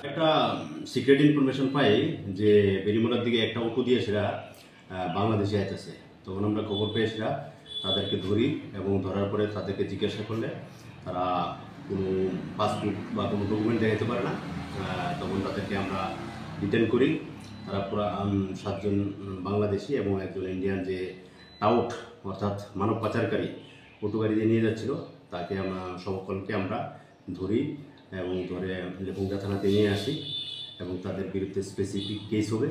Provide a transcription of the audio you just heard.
একটা secret information পাই যে বেরিমোড়ার দিকে একটা অটো দিয়ে সেটা বাংলাদেশে আইতেছে। তখন আমরা খবর পেয়ে সেটা তাদেরকে ধরি এবং ধরার পরে তাদেরকে জিজ্ঞাসা করলে তারা কোনো পাসপোর্ট বা কোনো ডকুমেন্ট দেখাতে পারে না। তখন তাদেরকে আমরা ডিটেন করি। তারা পুরো 7 জন বাংলাদেশি এবং একজন ইন্ডিয়ান যে টাউট অর্থাৎ মানব পাচারকারী অটো গাড়ি দিয়ে নিয়ে যাচ্ছিল তাকে সকলকে আমরা ধরি এবং ধরে লেপুঙ্গা থানাতে নিয়ে আসি এবং তাদের বিরুদ্ধে স্পেসিফিক কেস হবে।